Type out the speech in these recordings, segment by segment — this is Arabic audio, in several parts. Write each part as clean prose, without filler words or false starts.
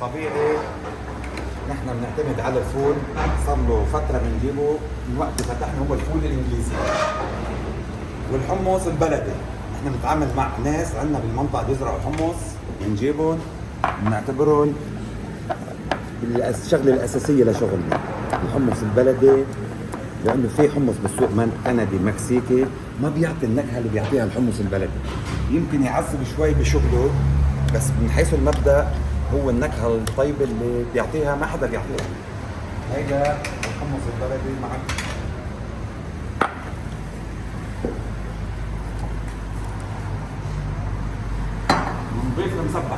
طبيعي نحن بنعتمد على الفول، صار له فترة بنجيبه من وقت فتحنا، هو الفول الانجليزي والحمص البلدي. نحن بنتعامل مع ناس عندنا بالمنطقة بيزرعوا حمص، بنجيبهم بنعتبرهم الشغلة الأساسية لشغلنا، الحمص البلدي، لأنه في حمص بالسوق كندي مكسيكي ما بيعطي النكهة اللي بيعطيها الحمص البلدي. يمكن يعذب شوي بشغله، بس من حيث المبدأ هو النكهة الطيبة اللي بيعطيها ما حدا بيعطيها. هيدا الحمص البلدي معك. بنضيف المسبحة.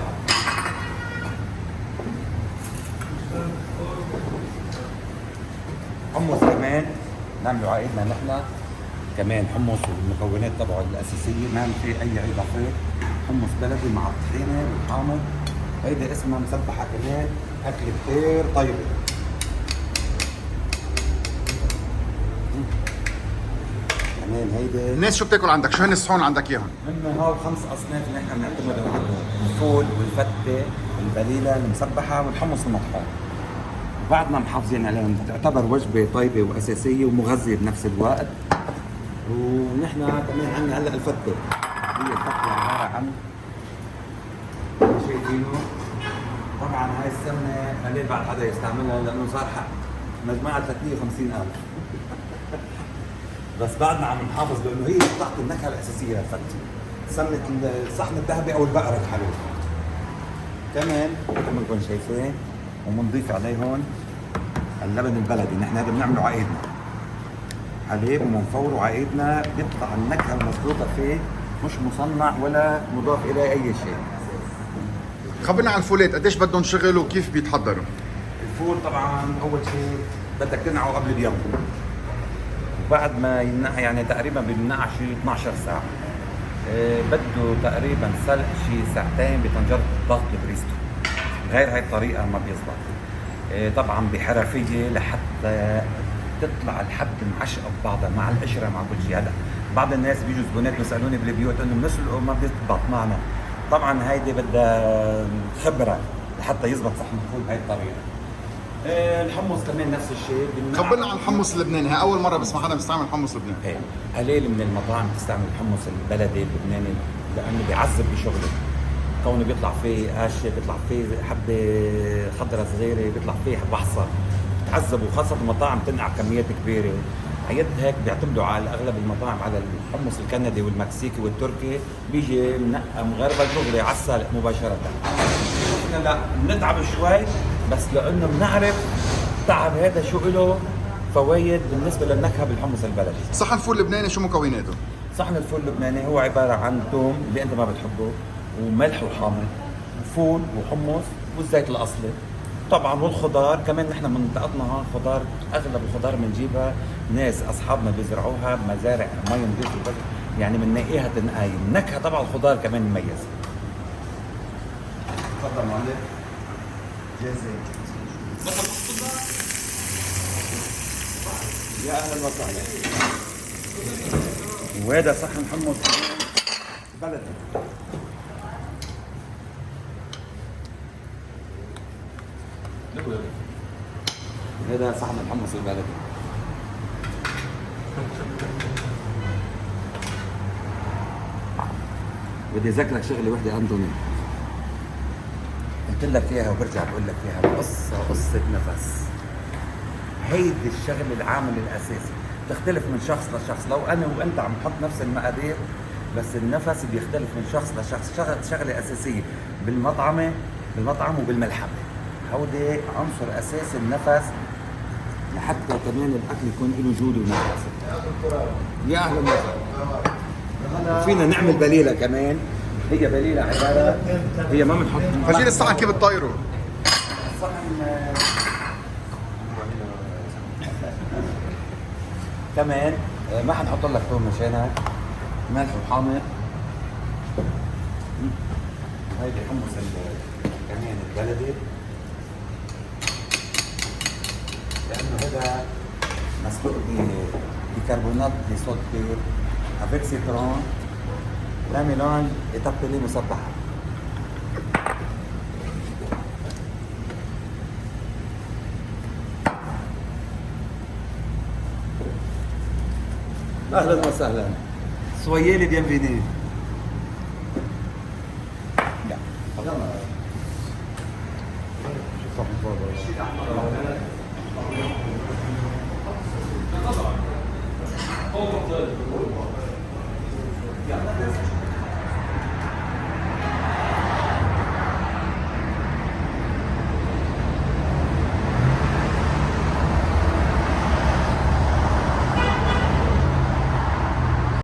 حمص كمان نعمله عائدنا نحن كمان، حمص والمكونات تبعه الأساسية ما في أي إضافات. حمص بلدي مع الطحينة والحامض، هيدا اسمها مسبحة كمان، أكل كثير طيبة. كمان هيدا الناس شو بتاكل عندك؟ شو هن الصحون عندك اياهم؟ من هاو 5 أصناف اللي نحن بنعتمد عليهم: الفول والفتة، البليلة المسبحة والحمص المطحون. وبعدنا محافظين عليهم، تعتبر وجبة طيبة وأساسية ومغذية بنفس الوقت. ونحن كمان عندنا هلا الفتة، هي الفتة عبارة عن شايفينه. طبعا هاي السمنة قليل بعد حدا يستعملها لأنه صار حق مجموعة 350,000 بس بعدنا عم نحافظ لأنه هي بتعطي النكهة الأساسية للفتة، سمنة الصحن الذهبي أو البقرة الحلوة. كمان مثل ما نكون شايفين، وبنضيف عليهم اللبن البلدي. نحن هذا بنعمله عقيدنا حليب ومنفور، وعقيدنا بيطلع النكهه المضبوطه فيه، مش مصنع ولا مضاف اليه اي شيء. خبرنا عن الفولات، قديش بدهم شغل وكيف بيتحضروا؟ الفول طبعا اول شيء بدك تنقعه قبل بيوم، وبعد ما ينقع يعني تقريبا بينقع شيء 12 ساعه. بده تقريبا سلق شيء ساعتين بطنجره ضغط البريستو، غير هاي الطريقه ما بيزبط. طبعا بحرفيه لحتى تطلع الحب معشقه ببعضها مع القشره مع كل شيء. هلا بعض الناس بيجوا زبونات بيسالوني بالبيوت انه بنسلقه ما بيزبط معنا. طبعا هيدي بدها خبره لحتى يزبط صحن الفول بهي الطريقه. الحمص كمان نفس الشيء. خبرنا عن الحمص اللبناني، هي اول مره بسمع حدا بيستعمل حمص لبناني. ايه، قليل من المطاعم بتستعمل الحمص البلدي اللبناني لانه بيعذب بشغله، كونه بيطلع فيه قشه، بيطلع فيه حبه خضره صغيره، بيطلع فيه بحصه، بتعذب. وخاصه المطاعم تنقع كميات كبيره، عيد هيك بيعتمدوا على اغلب المطاعم على الحمص الكندي والمكسيكي والتركي، بيجي منقى مغربل دغري على السالق مباشره. احنا لا بنتعب شوي، بس لانه بنعرف تعب هذا شو له فوائد بالنسبه للنكهه بالحمص البلدي. صحن فول لبناني شو مكوناته؟ صحن الفول اللبناني هو عباره عن توم اللي انت ما بتحبه، وملح وحامض، وفول وحمص والزيت الاصلي طبعا، والخضار كمان. نحن منطقتنا هون خضار، اغلب الخضار بنجيبها ناس اصحابنا بيزرعوها بمزارع مي نظيفه، يعني بنلاقيها تنقايم. النكهه تبع الخضار كمان مميزه. تفضل معلم. جاهزين. يا اهلا وسهلا. وهذا صحن حمص بلدي. هذا صحن الحمص البلدي. بدي اذكرك شغله وحده انطوني، قلت لك اياها وبرجع بقول لك اياها. القصه قصه نفس. هيدي الشغله العامل الاساسي بتختلف من شخص لشخص. لو انا وانت عم نحط نفس المقادير، بس النفس بيختلف من شخص لشخص. شغله اساسيه بالمطعم وبالملحمه، هودي عنصر اساسي النفس، لحتى كمان الاكل يكون له جود ونفس. يا اهلا وسهلا. وفينا نعمل بليله كمان. هي بليله عباره، هي ما بنحط فرجيني الصحن كيف بتطيره. الصحن كمان ما حنحط لك ثوم مشانك، ملح وحامض. هيدي حمص كمان البلدي، لانه هذا مسلوق بيكربونات بصوت كبير افيك سيترون لاميلون اتابلي مسبحه. اهلا وسهلا. Soyez les bienvenus. صح